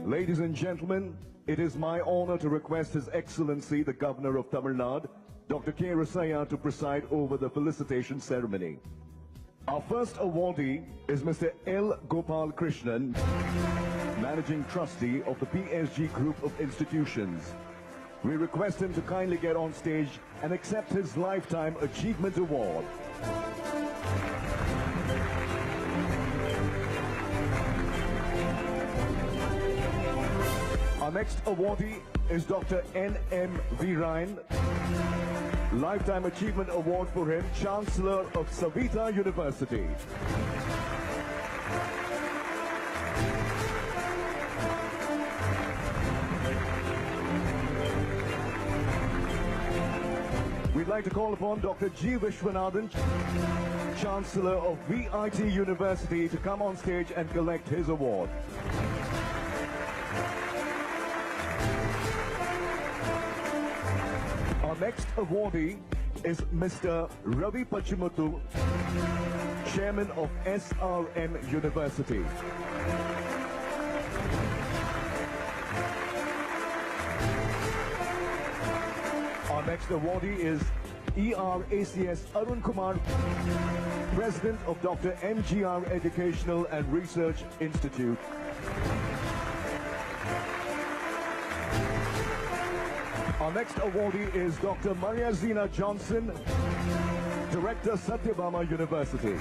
Ladies and gentlemen, it is my honor to request His Excellency, the Governor of Tamilnadu, Dr. K. Rasaya, to preside over the felicitation ceremony. Our first awardee is Mr. L. Gopal Krishnan, Managing Trustee of the PSG Group of Institutions. We request him to kindly get on stage and accept his Lifetime Achievement Award. Our next awardee is Dr. N.M. Veerayan, Lifetime Achievement Award for him, Chancellor of Saveetha University. We'd like to call upon Dr. G. Vishwanathan, Chancellor of VIT University, to come on stage and collect his award. Our next awardee is Mr. Ravi Pachimuthu, Chairman of SRM University. Our next awardee is ERACS Arun Kumar, President of Dr. MGR Educational and Research Institute. Our next awardee is Dr. Maria Zina Johnson, Director, Satyabama University.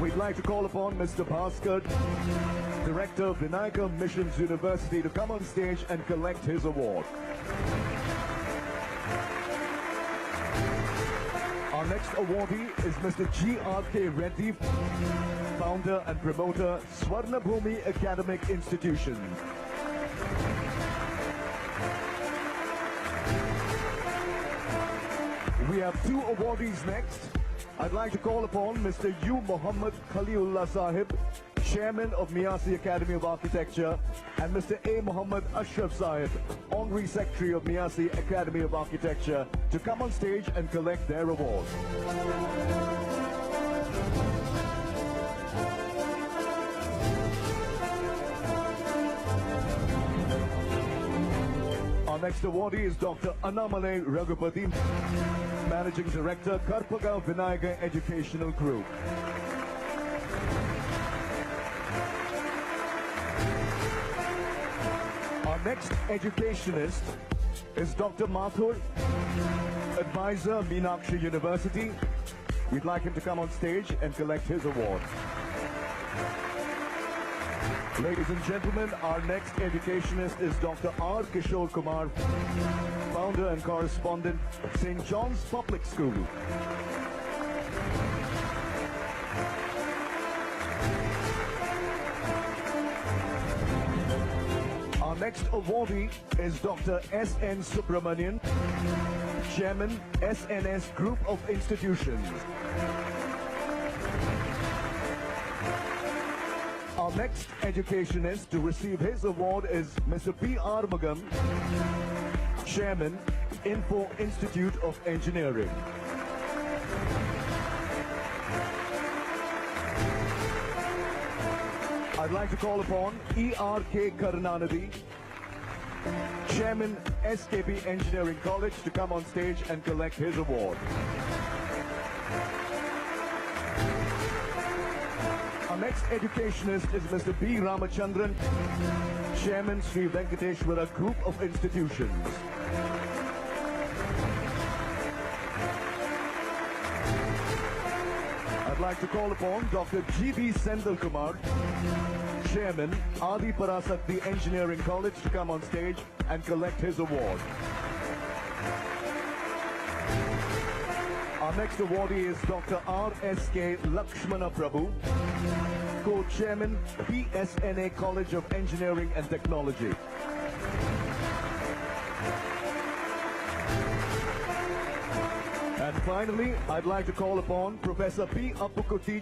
We'd like to call upon Mr. Bhaskar, Director of Vinayaka Missions University, to come on stage and collect his award. Our next awardee is Mr. G.R.K. Reddy, founder and promoter, Swarna Bhumi Academic Institution. We have two awardees next. I'd like to call upon Mr. U. Muhammad Khaliullah Sahib, Chairman of Miyasi Academy of Architecture, and Mr. A. Muhammad Ashraf Sahib, Honorary Secretary of Miyasi Academy of Architecture, to come on stage and collect their award. Our next awardee is Dr. Annamale Raghupati, Managing Director, Karpaga Vinayaka Educational Group. Our next educationist is Dr. Mathur, Advisor, Meenakshi University. We'd like him to come on stage and collect his award. Ladies and gentlemen, our next educationist is Dr. R. Kishore Kumar, founder and correspondent, St. John's Public School. Our next awardee is Dr. S.N. Subramanian, Chairman, SNS Group of Institutions. Our next educationist to receive his award is Mr. P. Armagam, Chairman, Info Institute of Engineering. I'd like to call upon E.R.K. Karunanidhi, Chairman, SKB Engineering College, to come on stage and collect his award. Our next educationist is Mr. B. Ramachandran, Chairman, Sri Venkateshwara Group of Institutions. I'd like to call upon Dr. G.B. Sendal Kumar, Chairman, Adi Parasakti Engineering College, to come on stage and collect his award. Our next awardee is Dr. R.S.K. Lakshmana Prabhu, Co-Chairman, PSNA College of Engineering and Technology. And finally, I'd like to call upon Professor P. Appukutti,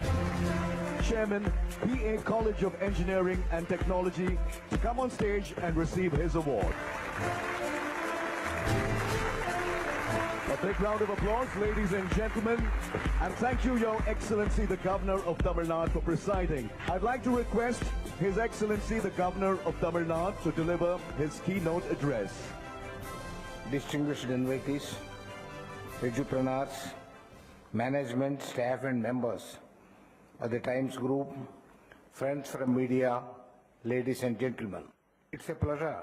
Chairman, PA College of Engineering and Technology, to come on stage and receive his award. But big round of applause, ladies and gentlemen. And thank you, Your Excellency, the Governor of Tamil Nadu, for presiding. I'd like to request His Excellency, the Governor of Tamil Nadu, to deliver his keynote address. Distinguished invitees, edupreneurs, management, staff and members of the Times Group, friends from media, ladies and gentlemen. It's a pleasure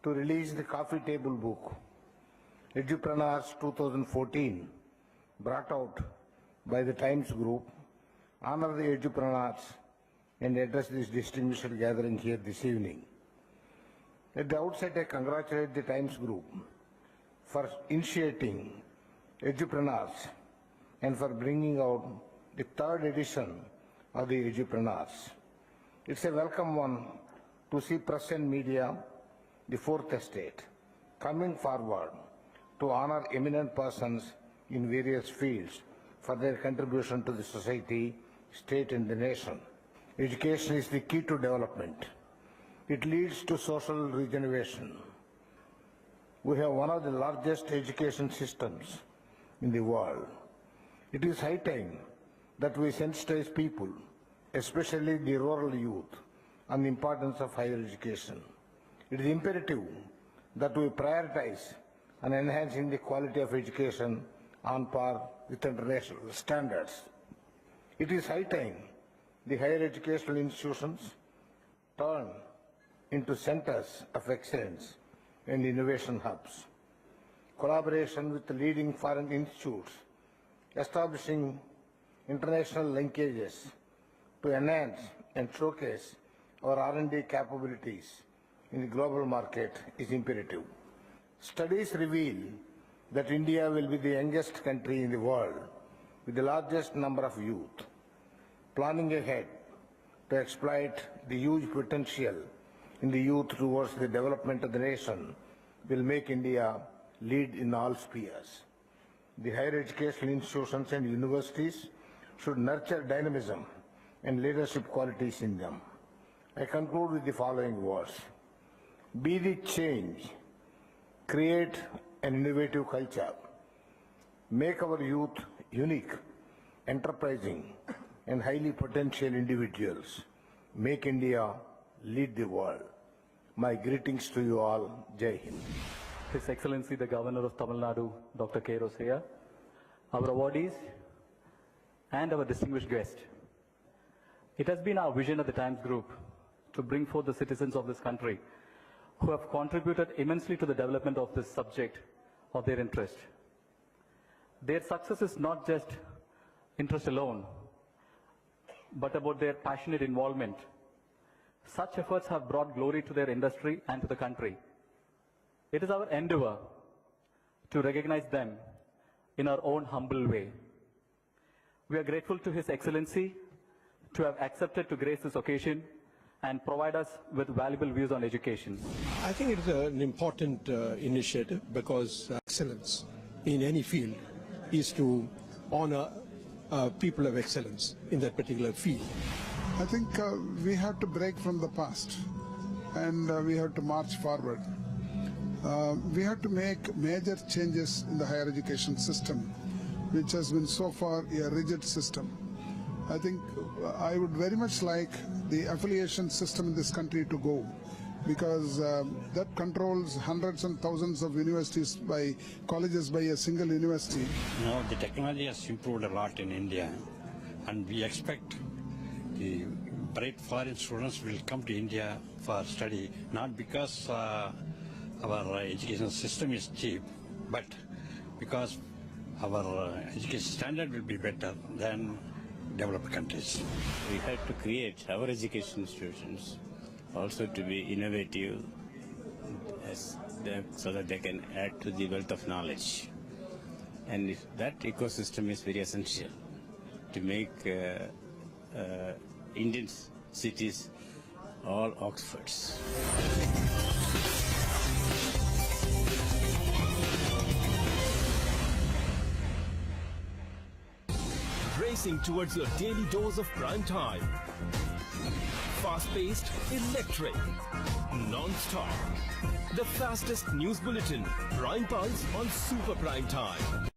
to release the coffee table book, Edupreneurs 2014, brought out by the Times Group, honor the edupreneurs and address this distinguished gathering here this evening. At the outset, I congratulate the Times Group for initiating edupreneurs and for bringing out the third edition of the edupreneurs. It's a welcome one to see press and media, the fourth estate, coming forward to honor eminent persons in various fields for their contribution to the society, state and the nation. Education is the key to development. It leads to social regeneration. We have one of the largest education systems in the world. It is high time that we sensitize people, especially the rural youth, on the importance of higher education. It is imperative that we prioritize on enhancing the quality of education on par with international standards. It is high time the higher educational institutions turn into centers of excellence and innovation hubs. Collaboration with the leading foreign institutes, establishing international linkages to enhance and showcase our R&D capabilities in the global market is imperative. Studies reveal that India will be the youngest country in the world with the largest number of youth. Planning ahead to exploit the huge potential in the youth towards the development of the nation will make India lead in all spheres. The higher educational institutions and universities should nurture dynamism and leadership qualities in them. I conclude with the following words. Be the change. Create an innovative culture. Make our youth unique, enterprising, and highly potential individuals. Make India lead the world. My greetings to you all. Jai Hind. His Excellency, the Governor of Tamil Nadu, Dr. K. Rosaya, our awardees, and our distinguished guest. It has been our vision at the Times Group to bring forth the citizens of this country who have contributed immensely to the development of this subject of their interest. Their success is not just interest alone, but about their passionate involvement. Such efforts have brought glory to their industry and to the country. It is our endeavor to recognize them in our own humble way. We are grateful to His Excellency to have accepted to grace this occasion and provide us with valuable views on education. I think it is an important initiative because excellence in any field is to honor people of excellence in that particular field. I think we have to break from the past and we have to march forward. We have to make major changes in the higher education system, which has been so far a rigid system. I think I would very much like the affiliation system in this country to go, because that controls hundreds and thousands of universities by colleges by a single university. Now the technology has improved a lot in India, and we expect the bright foreign students will come to India for study, not because our education system is cheap, but because our education standard will be better than developed countries. We have to create our education institutions also to be innovative so that they can add to the wealth of knowledge. And that ecosystem is very essential to make Indian cities all Oxfords. Racing towards your daily dose of prime time. Fast-paced, electric, non-stop. The fastest news bulletin. Prime Pulse on Super Prime Time.